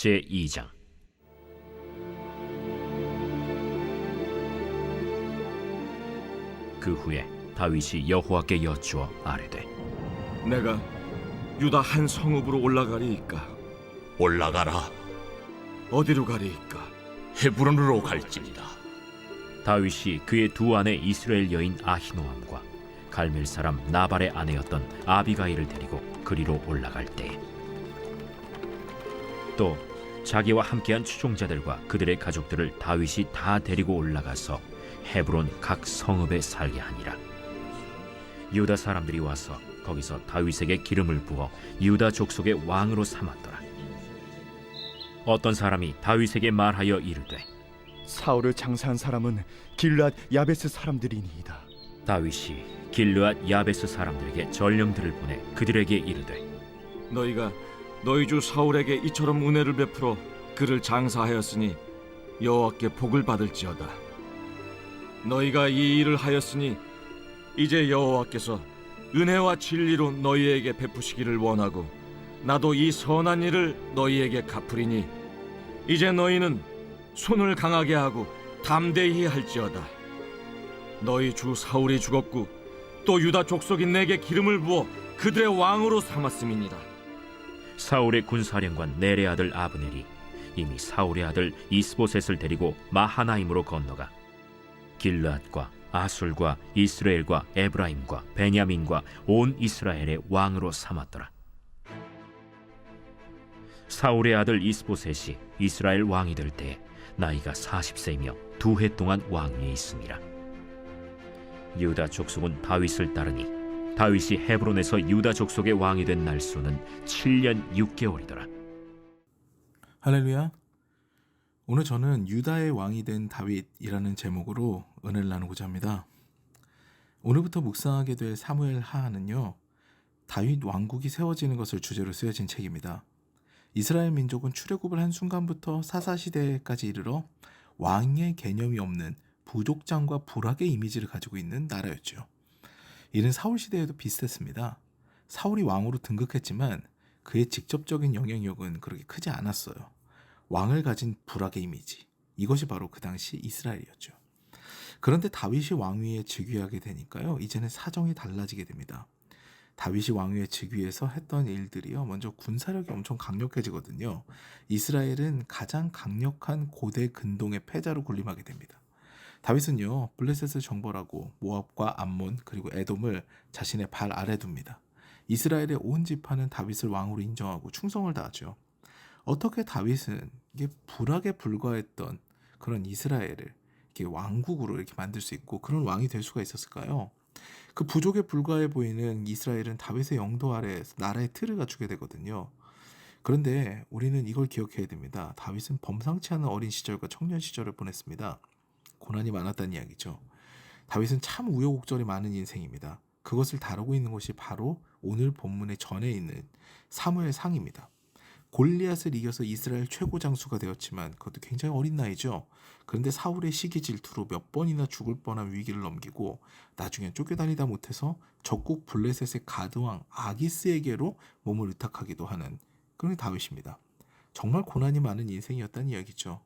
제2장. 그 후에 다윗이 여호와께 여쭈어 아뢰되, 내가 유다 한 성읍으로 올라가리이까? 올라가라. 어디로 가리이까? 헤브론으로 갈지니라. 다윗이 그의 두 아내 이스라엘 여인 아히노암과 갈멜 사람 나발의 아내였던 아비가일을 데리고 그리로 올라갈 때에 또 자기와 함께한 추종자들과 그들의 가족들을 다윗이 다 데리고 올라가서 헤브론 각 성읍에 살게 하니라. 유다 사람들이 와서 거기서 다윗에게 기름을 부어 유다 족속의 왕으로 삼았더라. 어떤 사람이 다윗에게 말하여 이르되, 사울을 장사한 사람은 길르앗 야베스 사람들이니이다. 다윗이 길르앗 야베스 사람들에게 전령들을 보내 그들에게 이르되, 너희가 너희 주 사울에게 이처럼 은혜를 베풀어 그를 장사하였으니 여호와께 복을 받을지어다. 너희가 이 일을 하였으니 이제 여호와께서 은혜와 진리로 너희에게 베푸시기를 원하고 나도 이 선한 일을 너희에게 갚으리니 이제 너희는 손을 강하게 하고 담대히 할지어다. 너희 주 사울이 죽었고 또 유다 족속이 내게 기름을 부어 그들의 왕으로 삼았음이니라. 사울의 군사령관 넬의 아들 아브넬이 이미 사울의 아들 이스보셋을 데리고 마하나임으로 건너가 길르앗과 아술과 이스라엘과 에브라임과 베냐민과 온 이스라엘의 왕으로 삼았더라. 사울의 아들 이스보셋이 이스라엘 왕이 될 때에 나이가 40세이며 2해 동안 왕위에 있음이라. 유다 족속은 다윗을 따르니 다윗이 헤브론에서 유다 족속의 왕이 된 날수는 7년 6개월이더라. 할렐루야. 오늘 저는 유다의 왕이 된 다윗이라는 제목으로 은혜를 나누고자 합니다. 오늘부터 묵상하게 될 사무엘 하하는요, 다윗 왕국이 세워지는 것을 주제로 쓰여진 책입니다. 이스라엘 민족은 출애굽을 한 순간부터 사사시대까지 이르러 왕의 개념이 없는 부족장과 불악의 이미지를 가지고 있는 나라였죠. 이는 사울 시대에도 비슷했습니다. 사울이 왕으로 등극했지만 그의 직접적인 영향력은 그렇게 크지 않았어요. 왕을 가진 불악의 이미지, 이것이 바로 그 당시 이스라엘이었죠. 그런데 다윗이 왕위에 즉위하게 되니까요, 이제는 사정이 달라지게 됩니다. 다윗이 왕위에 즉위해서 했던 일들이요, 먼저 군사력이 엄청 강력해지거든요. 이스라엘은 가장 강력한 고대 근동의 패자로 군림하게 됩니다. 다윗은요, 블레셋을 정벌하고 모압과 암몬 그리고 에돔을 자신의 발 아래 둡니다. 이스라엘의 온 지파는 다윗을 왕으로 인정하고 충성을 다하죠. 어떻게 다윗은 이게 불악에 불과했던 그런 이스라엘을 이렇게 왕국으로 이렇게 만들 수 있고 그런 왕이 될 수가 있었을까요? 그 부족에 불과해 보이는 이스라엘은 다윗의 영도 아래에서 나라의 틀을 갖추게 되거든요. 그런데 우리는 이걸 기억해야 됩니다. 다윗은 범상치 않은 어린 시절과 청년 시절을 보냈습니다. 고난이 많았다는 이야기죠. 다윗은 참 우여곡절이 많은 인생입니다. 그것을 다루고 있는 것이 바로 오늘 본문의 전에 있는 사무엘 상입니다. 골리앗을 이겨서 이스라엘 최고 장수가 되었지만 그것도 굉장히 어린 나이죠. 그런데 사울의 시기 질투로 몇 번이나 죽을 뻔한 위기를 넘기고 나중에 쫓겨다니다 못해서 적국 블레셋의 가드왕 아기스에게로 몸을 의탁하기도 하는 그런 다윗입니다. 정말 고난이 많은 인생이었다는 이야기죠.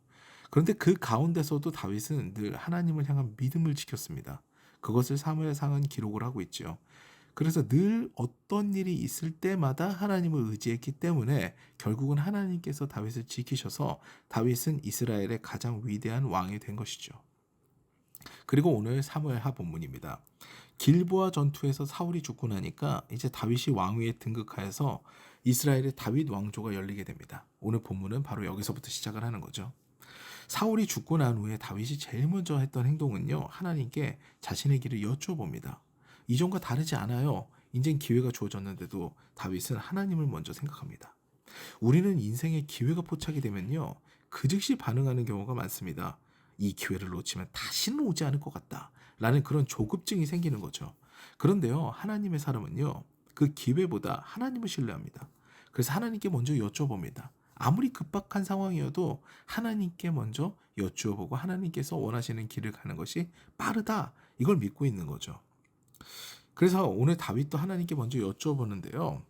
그런데 그 가운데서도 다윗은 늘 하나님을 향한 믿음을 지켰습니다. 그것을 사무엘상은 기록을 하고 있죠. 그래서 늘 어떤 일이 있을 때마다 하나님을 의지했기 때문에 결국은 하나님께서 다윗을 지키셔서 다윗은 이스라엘의 가장 위대한 왕이 된 것이죠. 그리고 오늘 사무엘하 본문입니다. 길보아 전투에서 사울이 죽고 나니까 이제 다윗이 왕위에 등극하여서 이스라엘의 다윗 왕조가 열리게 됩니다. 오늘 본문은 바로 여기서부터 시작을 하는 거죠. 사울이 죽고 난 후에 다윗이 제일 먼저 했던 행동은요, 하나님께 자신의 길을 여쭈어봅니다. 이전과 다르지 않아요. 인생 기회가 주어졌는데도 다윗은 하나님을 먼저 생각합니다. 우리는 인생에 기회가 포착이 되면요, 그 즉시 반응하는 경우가 많습니다. 이 기회를 놓치면 다시는 오지 않을 것 같다 라는 그런 조급증이 생기는 거죠. 그런데요, 하나님의 사람은요, 그 기회보다 하나님을 신뢰합니다. 그래서 하나님께 먼저 여쭤봅니다. 아무리 급박한 상황이어도 하나님께 먼저 여쭈어보고 하나님께서 원하시는 길을 가는 것이 빠르다, 이걸 믿고 있는 거죠. 그래서 오늘 다윗도 하나님께 먼저 여쭈어보는데요,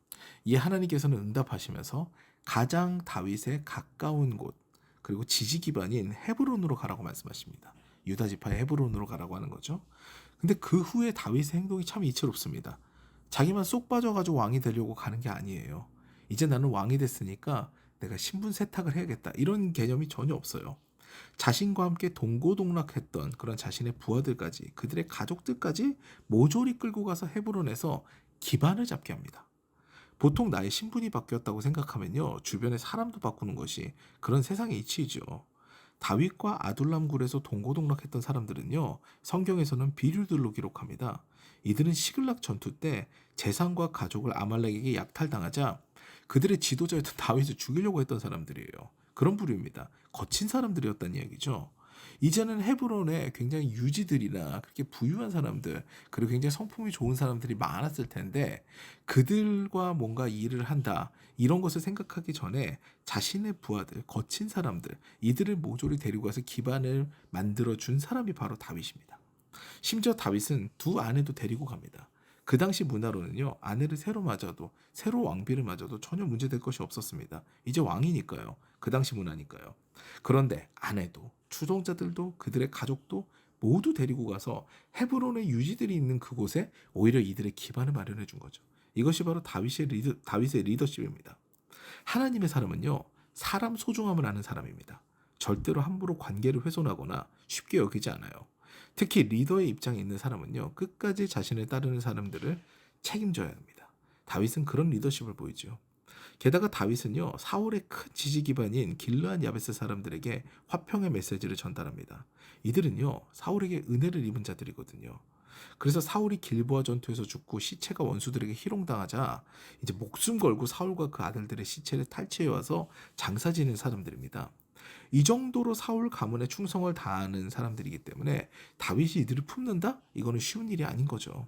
이 하나님께서는 응답하시면서 가장 다윗에 가까운 곳 그리고 지지 기반인 헤브론으로 가라고 말씀하십니다. 유다 지파의 헤브론으로 가라고 하는 거죠. 근데 그 후에 다윗의 행동이 참 이채롭습니다. 자기만 쏙 빠져가지고 왕이 되려고 가는 게 아니에요. 이제 나는 왕이 됐으니까 내가 신분 세탁을 해야겠다. 이런 개념이 전혀 없어요. 자신과 함께 동고동락했던 그런 자신의 부하들까지 그들의 가족들까지 모조리 끌고 가서 헤브론에서 기반을 잡게 합니다. 보통 나의 신분이 바뀌었다고 생각하면요, 주변의 사람도 바꾸는 것이 그런 세상의 이치이죠. 다윗과 아둘람 굴에서 동고동락했던 사람들은요, 성경에서는 비류들로 기록합니다. 이들은 시글락 전투 때 재산과 가족을 아말렉에게 약탈당하자 그들의 지도자였던 다윗을 죽이려고 했던 사람들이에요. 그런 부류입니다. 거친 사람들이었다는 이야기죠. 이제는 헤브론에 굉장히 유지들이나 그렇게 부유한 사람들 그리고 굉장히 성품이 좋은 사람들이 많았을 텐데 그들과 뭔가 일을 한다 이런 것을 생각하기 전에 자신의 부하들 거친 사람들 이들을 모조리 데리고 가서 기반을 만들어준 사람이 바로 다윗입니다. 심지어 다윗은 두 아내도 데리고 갑니다. 그 당시 문화로는요, 아내를 새로 맞아도 새로 왕비를 맞아도 전혀 문제될 것이 없었습니다. 이제 왕이니까요. 그 당시 문화니까요. 그런데 아내도 추종자들도 그들의 가족도 모두 데리고 가서 헤브론의 유지들이 있는 그곳에 오히려 이들의 기반을 마련해 준 거죠. 이것이 바로 다윗의 리더십입니다. 하나님의 사람은요, 사람 소중함을 아는 사람입니다. 절대로 함부로 관계를 훼손하거나 쉽게 여기지 않아요. 특히 리더의 입장에 있는 사람은요, 끝까지 자신을 따르는 사람들을 책임져야 합니다. 다윗은 그런 리더십을 보이죠. 게다가 다윗은요, 사울의 큰 지지 기반인 길르앗 야베스 사람들에게 화평의 메시지를 전달합니다. 이들은요, 사울에게 은혜를 입은 자들이거든요. 그래서 사울이 길보아 전투에서 죽고 시체가 원수들에게 희롱당하자 이제 목숨 걸고 사울과 그 아들들의 시체를 탈취해 와서 장사 지는 사람들입니다. 이 정도로 사울 가문에 충성을 다하는 사람들이기 때문에 다윗이 이들을 품는다? 이거는 쉬운 일이 아닌 거죠.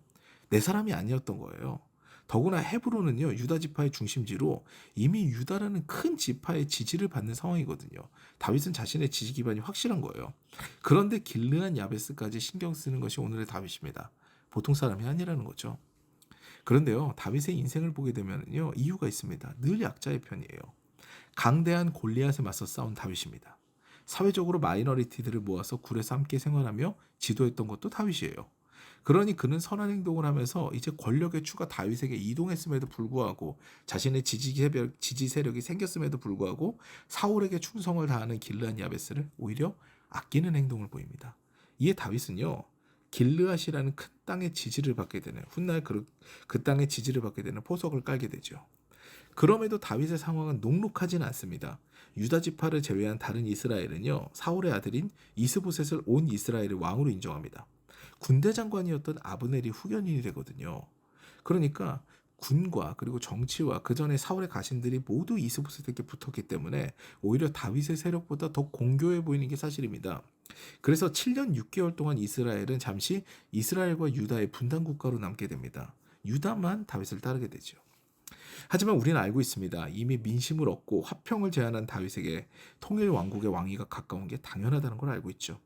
내 사람이 아니었던 거예요. 더구나 헤브론은요, 유다 지파의 중심지로 이미 유다라는 큰 지파의 지지를 받는 상황이거든요. 다윗은 자신의 지지 기반이 확실한 거예요. 그런데 길르앗 야베스까지 신경 쓰는 것이 오늘의 다윗입니다. 보통 사람이 아니라는 거죠. 그런데요, 다윗의 인생을 보게 되면요, 이유가 있습니다. 늘 약자의 편이에요. 강대한 골리앗에 맞서 싸운 다윗입니다. 사회적으로 마이너리티들을 모아서 굴에서 함께 생활하며 지도했던 것도 다윗이에요. 그러니 그는 선한 행동을 하면서 이제 권력의 추가 다윗에게 이동했음에도 불구하고 자신의 지지 세력이 생겼음에도 불구하고 사울에게 충성을 다하는 길르앗 야베스를 오히려 아끼는 행동을 보입니다. 이에 다윗은요, 길르앗이라는 큰 땅의 지지를 받게 되는 훗날 그 땅의 지지를 받게 되는 포석을 깔게 되죠. 그럼에도 다윗의 상황은 녹록하지는 않습니다. 유다 지파를 제외한 다른 이스라엘은요, 사울의 아들인 이스보셋을 온 이스라엘의 왕으로 인정합니다. 군대 장관이었던 아브넬이 후견인이 되거든요. 그러니까 군과 그리고 정치와 그 전에 사울의 가신들이 모두 이스보셋에게 붙었기 때문에 오히려 다윗의 세력보다 더 공교해 보이는 게 사실입니다. 그래서 7년 6개월 동안 이스라엘은 잠시 이스라엘과 유다의 분단 국가로 남게 됩니다. 유다만 다윗을 따르게 되죠. 하지만 우리는 알고 있습니다. 이미 민심을 얻고 화평을 제안한 다윗에게 통일 왕국의 왕위가 가까운 게 당연하다는 걸 알고 있죠.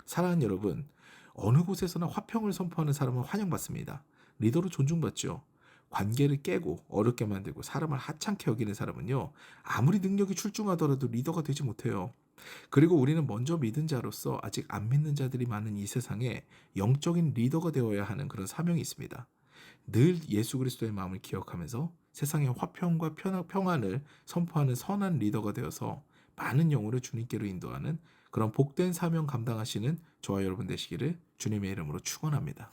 사랑하는 여러분, 어느 곳에서나 화평을 선포하는 사람은 환영받습니다. 리더로 존중받죠. 관계를 깨고 어렵게 만들고 사람을 하찮게 여기는 사람은요, 아무리 능력이 출중하더라도 리더가 되지 못해요. 그리고 우리는 먼저 믿은 자로서 아직 안 믿는 자들이 많은 이 세상에 영적인 리더가 되어야 하는 그런 사명이 있습니다. 늘 예수 그리스도의 마음을 기억하면서 세상의 화평과 평안을 선포하는 선한 리더가 되어서 많은 영혼을 주님께로 인도하는 그런 복된 사명 감당하시는 저와 여러분 되시기를 주님의 이름으로 축원합니다.